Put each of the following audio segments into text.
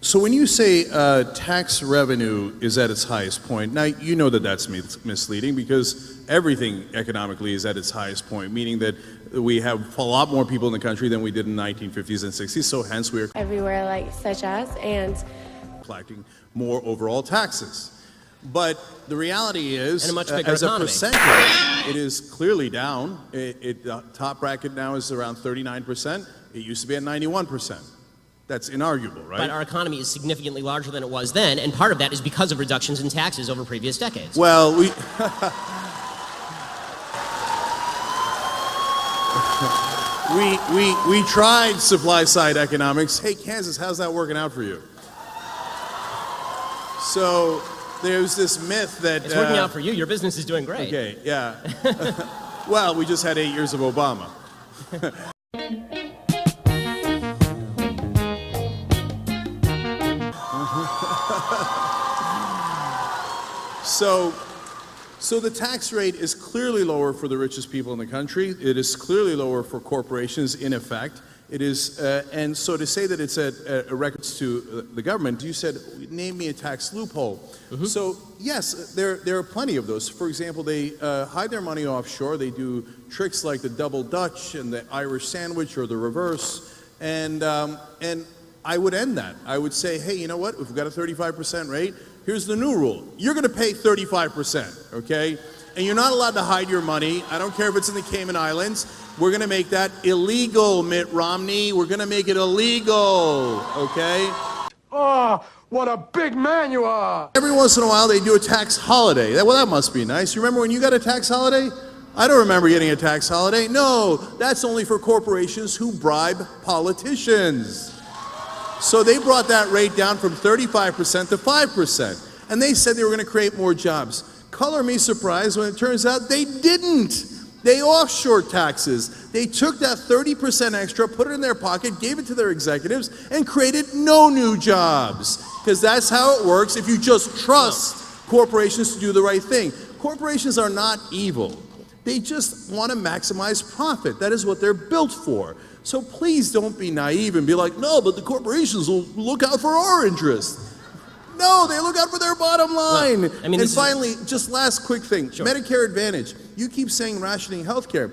So when you say tax revenue is at its highest point, now you know that that's misleading because everything economically is at its highest point, meaning that we have a lot more people in the country than we did in the 1950s and 60s, so hence we're everywhere, like such as, and collecting more overall taxes. But the reality is, and a much bigger as economy. A percentage, it is clearly down. The top bracket now is around 39%. It used to be at 91%. That's inarguable, right? But our economy is significantly larger than it was then, and part of that is because of reductions in taxes over previous decades. Well, we tried supply-side economics. Hey, Kansas, how's that working out for you? So there's this myth that... It's working out for you. Your business is doing great. Okay, yeah. Well, we just had 8 years of Obama. So the tax rate is clearly lower for the richest people in the country. It is clearly lower for corporations, in effect. It is, and so to say that it's a records to the government, you said, name me a tax loophole. Mm-hmm. So yes, there are plenty of those. For example, they hide their money offshore. They do tricks like the double Dutch and the Irish sandwich or the reverse. And I would end that. I would say, hey, you know what? If we've got a 35% rate, here's the new rule. You're going to pay 35%, okay? And you're not allowed to hide your money. I don't care if it's in the Cayman Islands. We're going to make that illegal, Mitt Romney. We're going to make it illegal, okay? Oh, what a big man you are! Every once in a while, they do a tax holiday. Well, that must be nice. You remember when you got a tax holiday? I don't remember getting a tax holiday. No, that's only for corporations who bribe politicians. So they brought that rate down from 35% to 5%. And they said they were going to create more jobs. Color me surprised when it turns out they didn't. They offshore taxes. They took that 30% extra, put it in their pocket, gave it to their executives, and created no new jobs. Because that's how it works if you just trust corporations to do the right thing. Corporations are not evil. They just want to maximize profit. That is what they're built for. So please don't be naive and be like, no, but the corporations will look out for our interests. No, they look out for their bottom line. Well, I mean, and finally, just last quick thing, sure. Medicare Advantage. You keep saying rationing health care,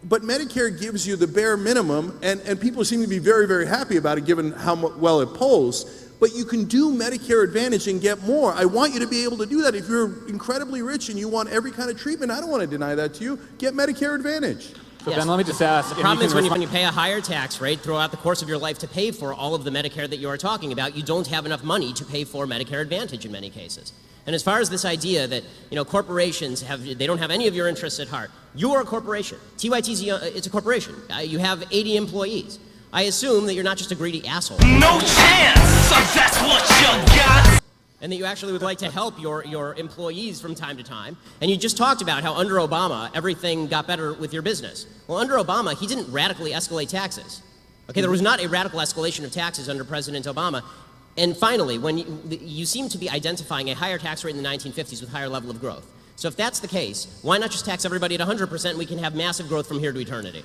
but Medicare gives you the bare minimum, and people seem to be very, very happy about it given how well it polls. But you can do Medicare Advantage and get more. I want you to be able to do that. If you're incredibly rich and you want every kind of treatment, I don't want to deny that to you. Get Medicare Advantage. So yes. Ben, let me just ask. The problem is when you pay a higher tax rate throughout the course of your life to pay for all of the Medicare that you are talking about, you don't have enough money to pay for Medicare Advantage in many cases. And as far as this idea that corporations they don't have any of your interests at heart, you are a corporation. TYT's it's a corporation. You have 80 employees. I assume that you're not just a greedy asshole. No chance! So that's what you got! And that you actually would like to help your employees from time to time. And you just talked about how under Obama, everything got better with your business. Well, under Obama, he didn't radically escalate taxes. Okay, there was not a radical escalation of taxes under President Obama. And finally, when you seem to be identifying a higher tax rate in the 1950s with higher level of growth. So if that's the case, why not just tax everybody at 100% and we can have massive growth from here to eternity?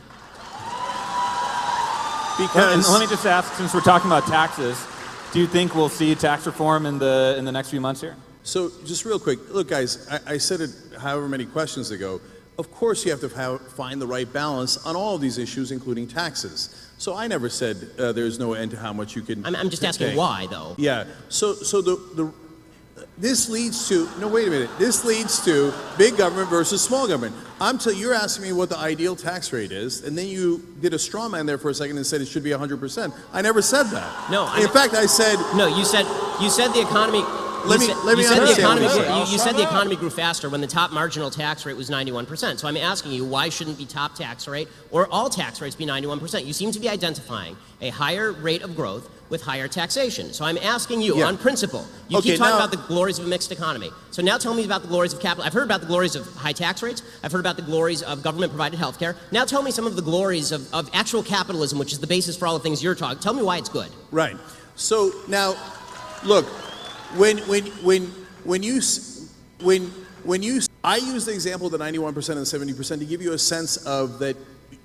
Because let me just ask, since we're talking about taxes, do you think we'll see tax reform in the next few months here? So just real quick, look guys, I said it however many questions ago. Of course you have to find the right balance on all of these issues, including taxes. So I never said there's no end to how much you can I'm just asking why, though. Yeah, so this leads to, no wait a minute, this leads to big government versus small government. You're asking me what the ideal tax rate is, and then you did a straw man there for a second and said it should be 100%. I never said that. No. In fact, I said... No, you said the economy... Let me understand. You said the economy grew faster when the top marginal tax rate was 91%. So I'm asking you, why shouldn't the top tax rate or all tax rates be 91%? You seem to be identifying a higher rate of growth with higher taxation. So I'm asking you, on principle, you keep talking about the glories of a mixed economy. So now tell me about the glories of capital. I've heard about the glories of high tax rates. I've heard about the glories of government-provided health care. Now tell me some of the glories of actual capitalism, which is the basis for all the things you're talking. Tell me why it's good. Right. So now, look, when you I use the example of the 91% and the 70% to give you a sense of that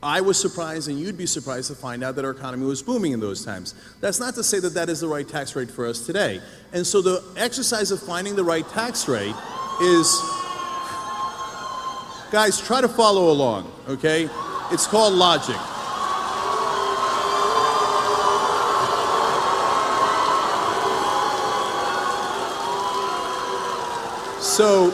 I was surprised, and you'd be surprised to find out that our economy was booming in those times. That's not to say that that is the right tax rate for us today. And so the exercise of finding the right tax rate is, guys, try to follow along, okay? It's called logic. So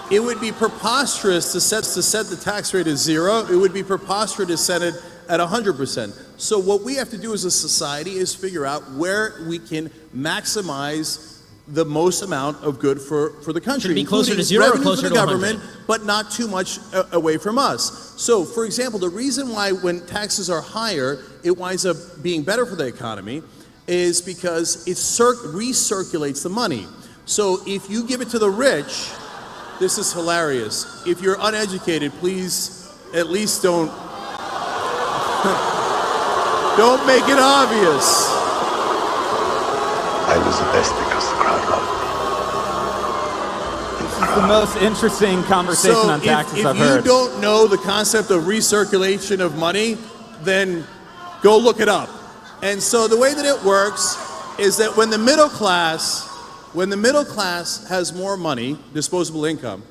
it would be preposterous to set the tax rate at 0. It would be preposterous to set it at 100%. So what we have to do as a society is figure out where we can maximize the most amount of good for the country. Should it be closer to 0 or closer for the to government, 100? but not too much away from us. So, for example, the reason why when taxes are higher, it winds up being better for the economy is because it recirculates the money. So if you give it to the rich, this is hilarious. If you're uneducated, please at least don't make it obvious. I was the best because the crowd loved me. This is the most interesting conversation on taxes I've heard. If you don't know the concept of recirculation of money, then go look it up. And so the way that it works is that when the middle class has more money, disposable income,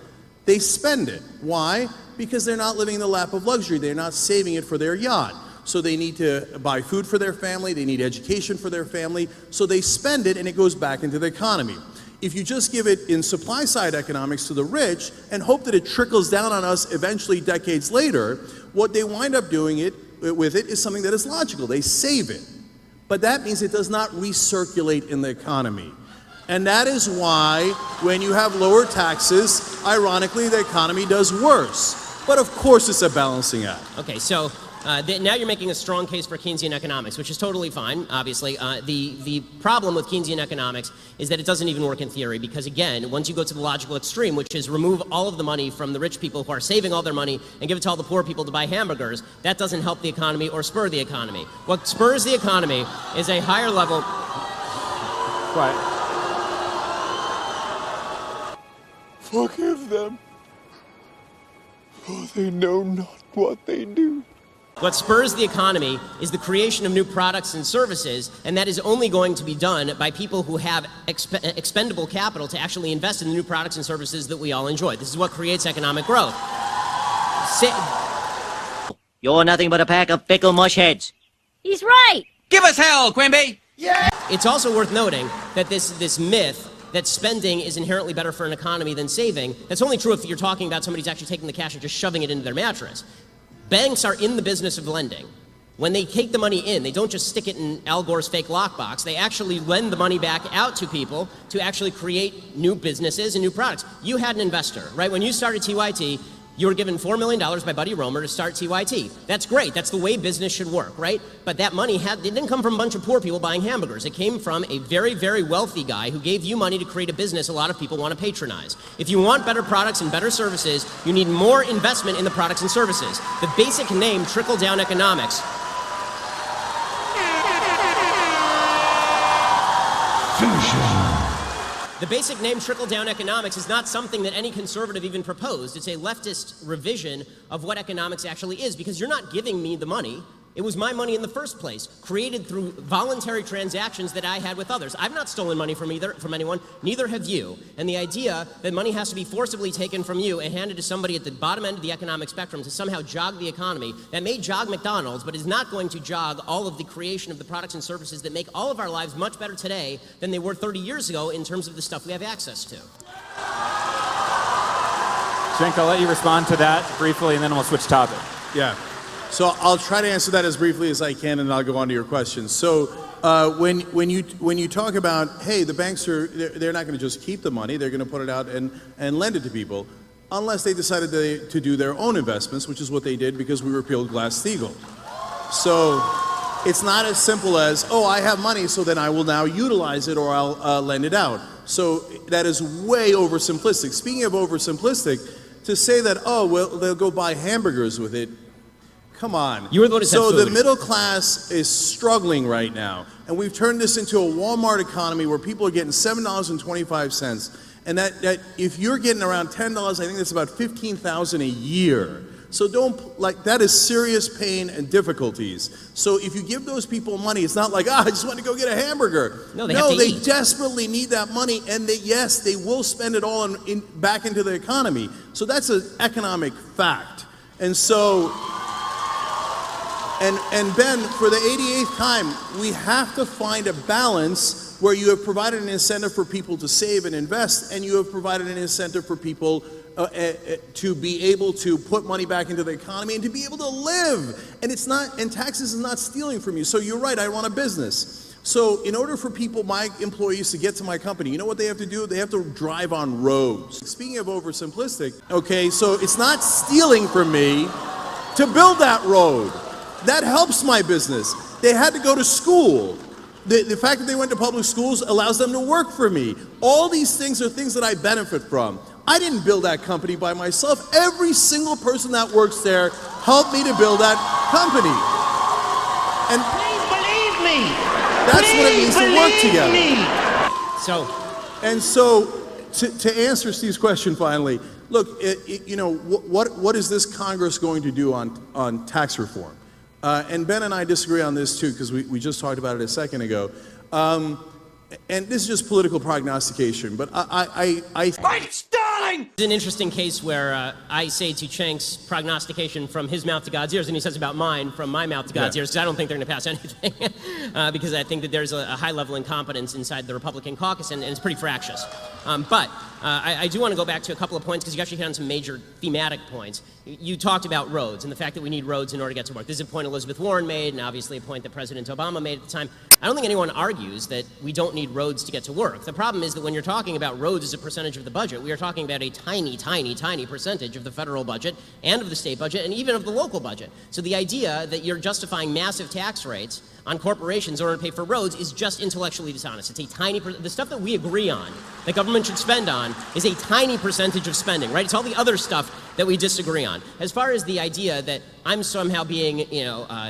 they spend it. Why? Because they're not living in the lap of luxury. They're not saving it for their yacht. So they need to buy food for their family. They need education for their family. So they spend it, and it goes back into the economy. If you just give it in supply-side economics to the rich and hope that it trickles down on us eventually decades later, what they wind up doing with it is something that is logical. They save it. But that means it does not recirculate in the economy. And that is why when you have lower taxes, ironically, the economy does worse. But of course it's a balancing act. Okay, so now you're making a strong case for Keynesian economics, which is totally fine, obviously. The problem with Keynesian economics is that it doesn't even work in theory because, again, once you go to the logical extreme, which is remove all of the money from the rich people who are saving all their money and give it to all the poor people to buy hamburgers, that doesn't help the economy or spur the economy. What spurs the economy is a higher level... Right. Forgive them, for they know not what they do. What spurs the economy is the creation of new products and services, and that is only going to be done by people who have expendable capital to actually invest in the new products and services that we all enjoy. This is what creates economic growth. You're nothing but a pack of fickle mushheads. He's right. Give us hell, Quimby! It's also worth noting that this myth that spending is inherently better for an economy than saving, that's only true if you're talking about somebody's actually taking the cash and just shoving it into their mattress. Banks are in the business of lending. When they take the money in, they don't just stick it in Al Gore's fake lockbox. They actually lend the money back out to people to actually create new businesses and new products. You had an investor, right? When you started TYT, you were given $4 million by Buddy Roemer to start TYT. That's great. That's the way business should work, right? But that money it didn't come from a bunch of poor people buying hamburgers. It came from a very, very wealthy guy who gave you money to create a business a lot of people want to patronize. If you want better products and better services, you need more investment in the products and services. The basic name, trickle-down economics. The basic name trickle-down economics is not something that any conservative even proposed. It's a leftist revision of what economics actually is, because you're not giving me the money. It was my money in the first place, created through voluntary transactions that I had with others. I've not stolen money from anyone, neither have you. And the idea that money has to be forcibly taken from you and handed to somebody at the bottom end of the economic spectrum to somehow jog the economy, that may jog McDonald's, but is not going to jog all of the creation of the products and services that make all of our lives much better today than they were 30 years ago in terms of the stuff we have access to. Cenk, I'll let you respond to that briefly, and then we'll switch topic. Yeah. So I'll try to answer that as briefly as I can, and I'll go on to your questions. So when you talk about, hey, the banks they're not going to just keep the money, they're going to put it out and lend it to people, unless they decided to do their own investments, which is what they did because we repealed Glass-Steagall. So it's not as simple as, oh, I have money, so then I will now utilize it or I'll lend it out. So that is way oversimplistic. Speaking of oversimplistic, to say that, oh, well, they'll go buy hamburgers with it, come on. You were the one who said So food. the middle class is struggling right now. And we've turned this into a Walmart economy where people are getting $7.25. And that if you're getting around $10, I think that's about $15,000 a year. So don't, like, that is serious pain and difficulties. So if you give those people money, it's not like, I just want to go get a hamburger. No, they have to eat. Desperately need that money, and yes, they will spend it all back into the economy. So that's an economic fact. And so, and Ben, for the 88th time, we have to find a balance where you have provided an incentive for people to save and invest, and you have provided an incentive for people to be able to put money back into the economy and to be able to live. And it's not, and taxes is not stealing from you. So you're right, I run a business. So in order for people, my employees, to get to my company, you know what they have to do? They have to drive on roads. Speaking of oversimplistic, okay, so it's not stealing from me to build that road. That helps my business. They had to go to school. The fact that they went to public schools allows them to work for me. All these things are things that I benefit from. I didn't build that company by myself. Every single person that works there helped me to build that company. And Please believe me. that's what it means to work together. So, To answer Steve's question finally, look, you know, what is this Congress going to do on tax reform? And Ben and I disagree on this too, because we just talked about it a second ago. And this is just political prognostication, but Like Stalin! it's an interesting case where I say to Cenk's prognostication from his mouth to God's ears, and he says about mine from my mouth to God's ears, because I don't think they're going to pass anything, because I think that there's a high level of incompetence inside the Republican caucus, and it's pretty fractious. But I do want to go back to a couple of points, because you actually hit on some major thematic points. You talked about roads and the fact that we need roads in order to get to work. This is a point Elizabeth Warren made, and obviously a point that President Obama made at the time. I don't think anyone argues that we don't need roads to get to work. The problem is that when you're talking about roads as a percentage of the budget, we are talking about a tiny, tiny, tiny percentage of the federal budget and of the state budget and even of the local budget. So the idea that you're justifying massive tax rates on corporations in order to pay for roads is just intellectually dishonest. It's a tiny, the stuff that we agree on, that government should spend on, is a tiny percentage of spending, right? It's all the other stuff that we disagree on. As far as the idea that I'm somehow being,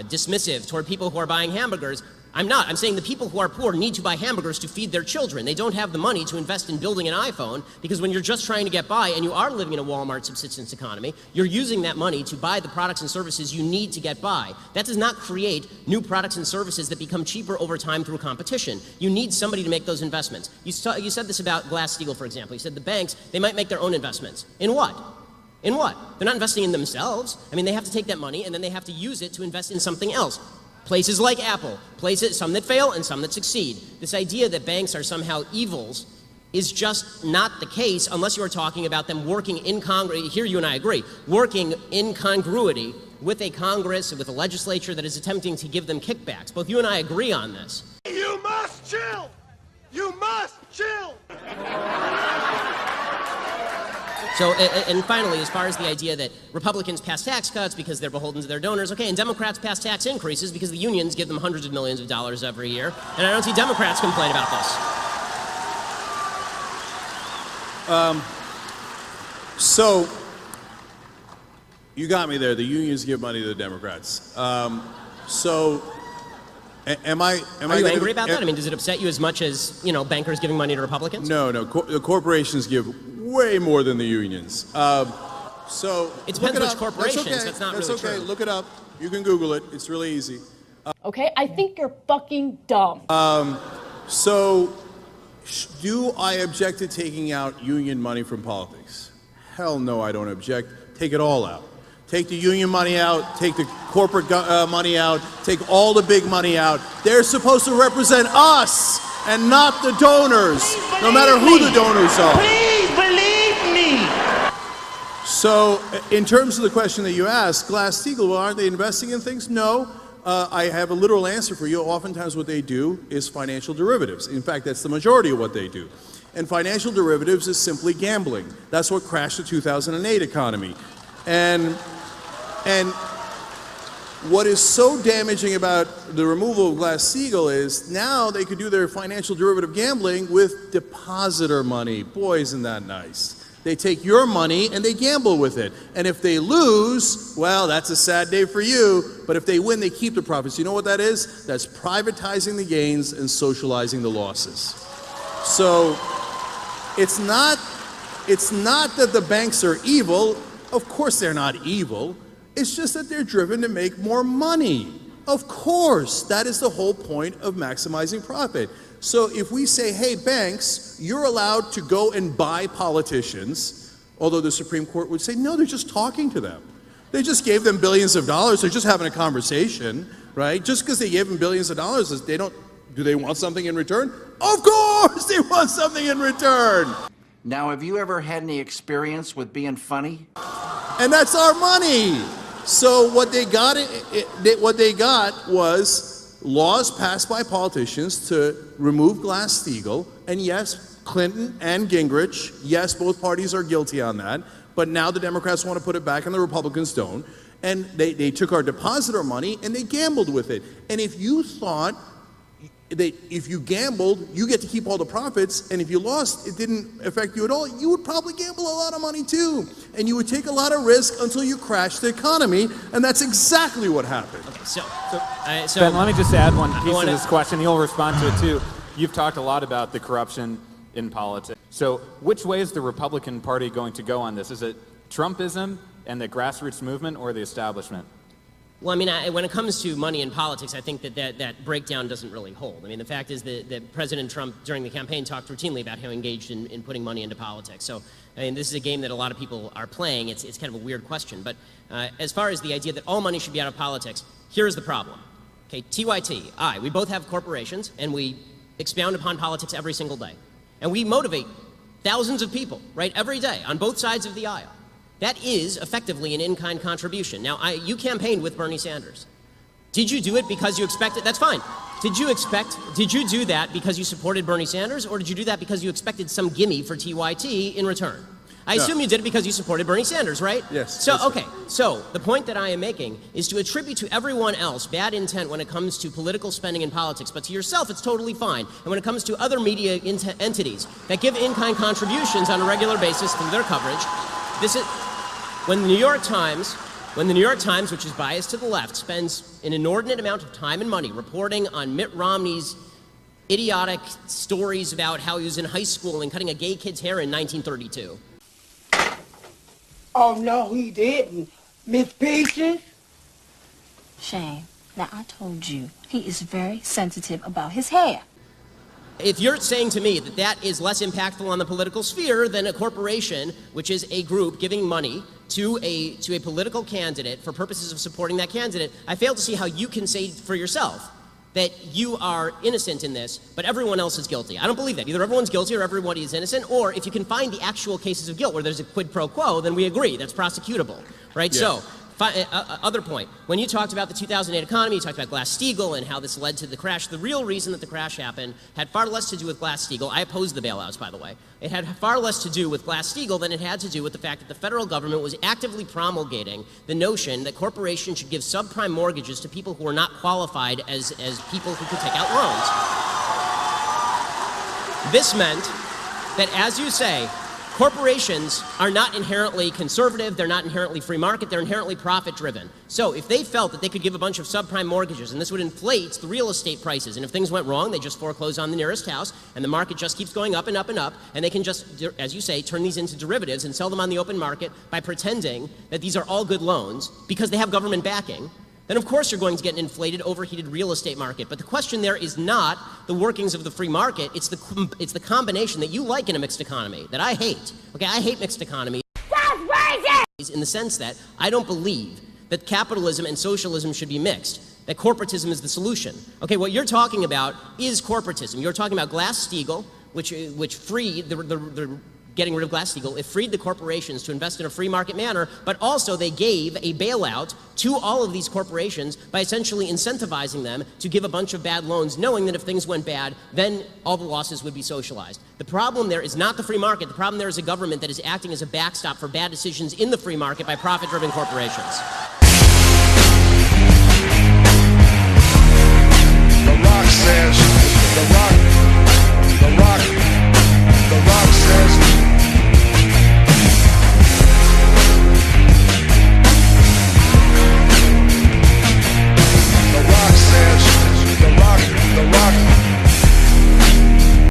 dismissive toward people who are buying hamburgers, I'm not. I'm saying the people who are poor need to buy hamburgers to feed their children. They don't have the money to invest in building an iPhone, because when you're just trying to get by and you are living in a Walmart subsistence economy, you're using that money to buy the products and services you need to get by. That does not create new products and services that become cheaper over time through competition. You need somebody to make those investments. You said this about Glass-Steagall, for example. You said the banks, they might make their own investments. In what? In what? They're not investing in themselves. I mean, they have to take that money and then they have to use it to invest in something else. Places like Apple, places, some that fail and some that succeed. This idea that banks are somehow evils is just not the case unless you are talking about them working in Congress. Here you and I agree, working in congruity with a Congress, with a legislature that is attempting to give them kickbacks. Both you and I agree on this. You must chill! You must chill! So, and finally, as far as the idea that Republicans pass tax cuts because they're beholden to their donors, okay, and Democrats pass tax increases because the unions give them hundreds of millions of dollars every year, and I don't see Democrats complain about this. So, you got me there. The unions give money to the Democrats. So, am I Are you angry about that? I mean, does it upset you as much as, bankers giving money to Republicans? No. The corporations give way more than the unions. So it depends which up. corporations. That's not That's really okay. true. Look it up. You can Google it. It's really easy. Okay, I think you're fucking dumb. So, do I object to taking out union money from politics? Hell no, I don't object. Take it all out. Take the union money out, take the corporate money out, take all the big money out. They're supposed to represent us and not the donors, no matter who the donors are. Please believe me. So, in terms of the question that you asked, Glass-Steagall, well, aren't they investing in things? No. I have a literal answer for you. Oftentimes what they do is financial derivatives. In fact, that's the majority of what they do. And financial derivatives is simply gambling. That's what crashed the 2008 economy. And what is so damaging about the removal of Glass-Steagall is now they could do their financial derivative gambling with depositor money. Boy, isn't that nice. They take your money and they gamble with it. And if they lose, well, that's a sad day for you. But if they win, they keep the profits. You know what that is? That's privatizing the gains and socializing the losses. So it's not that the banks are evil. Of course they're not evil. It's just that they're driven to make more money. Of course, that is the whole point of maximizing profit. So if we say, hey, banks, you're allowed to go and buy politicians, although the Supreme Court would say, no, they're just talking to them. They just gave them billions of dollars. They're just having a conversation, right? Just because they gave them billions of dollars, do they want something in return? Of course they want something in return. Now, have you ever had any experience with being funny? And that's our money. So what they got was laws passed by politicians to remove Glass-Steagall. And yes, Clinton and Gingrich, yes, both parties are guilty on that. But now the Democrats want to put it back and the Republicans don't. And they took our depositor money and they gambled with it. And if you thought that if you gambled, you get to keep all the profits, and if you lost, it didn't affect you at all, you would probably gamble a lot of money too. And you would take a lot of risk until you crash the economy, and that's exactly what happened. Okay, so Ben, let me just add one piece to this question. You'll respond to it too. You've talked a lot about the corruption in politics. So which way is the Republican Party going to go on this? Is it Trumpism and the grassroots movement, or the establishment? Well, I mean, when it comes to money in politics, I think that breakdown doesn't really hold. I mean, the fact is that President Trump, during the campaign, talked routinely about how he engaged in putting money into politics. So, I mean, this is a game that a lot of people are playing. It's kind of a weird question. But as far as the idea that all money should be out of politics, here's the problem. Okay, TYT, we both have corporations, and we expound upon politics every single day. And we motivate thousands of people, right, every day, on both sides of the aisle. That is effectively an in-kind contribution. Now, you campaigned with Bernie Sanders. Did you do it because you expected? That's fine. Did you do that because you supported Bernie Sanders, or did you do that because you expected some gimme for TYT in return? I assume you did it because you supported Bernie Sanders, right? Yes. So, okay. So, the point that I am making is to attribute to everyone else bad intent when it comes to political spending in politics, but to yourself, it's totally fine. And when it comes to other media entities that give in-kind contributions on a regular basis through their coverage, this is when the New York Times, which is biased to the left, spends an inordinate amount of time and money reporting on Mitt Romney's idiotic stories about how he was in high school and cutting a gay kid's hair in 1932. Oh, no, he didn't. Miss Peaches? Shane, now I told you, he is very sensitive about his hair. If you're saying to me that that is less impactful on the political sphere than a corporation, which is a group giving money to a political candidate for purposes of supporting that candidate, I fail to see how you can say for yourself that you are innocent in this, but everyone else is guilty. I don't believe that. Either everyone's guilty or everybody is innocent, or if you can find the actual cases of guilt where there's a quid pro quo, then we agree. That's prosecutable, right? Yes. So, other point. When you talked about the 2008 economy, you talked about Glass-Steagall and how this led to the crash. The real reason that the crash happened had far less to do with Glass-Steagall. I opposed the bailouts, by the way. It had far less to do with Glass-Steagall than it had to do with the fact that the federal government was actively promulgating the notion that corporations should give subprime mortgages to people who are not qualified as people who could take out loans. This meant that, as you say, corporations are not inherently conservative, they're not inherently free market, they're inherently profit-driven. So if they felt that they could give a bunch of subprime mortgages and this would inflate the real estate prices, and if things went wrong, they just foreclose on the nearest house, and the market just keeps going up and up and up, and they can just, as you say, turn these into derivatives and sell them on the open market by pretending that these are all good loans because they have government backing, then of course you're going to get an inflated, overheated real estate market. But the question there is not the workings of the free market, it's the combination that you like in a mixed economy, that I hate. Okay, I hate mixed economies. That's racist! In the sense that I don't believe that capitalism and socialism should be mixed, that corporatism is the solution. Okay, what you're talking about is corporatism. You're talking about Glass-Steagall, which freed the getting rid of Glass-Steagall, it freed the corporations to invest in a free market manner, but also they gave a bailout to all of these corporations by essentially incentivizing them to give a bunch of bad loans, knowing that if things went bad, then all the losses would be socialized. The problem there is not the free market. The problem there is a government that is acting as a backstop for bad decisions in the free market by profit-driven corporations. The Rock says, The Rock says,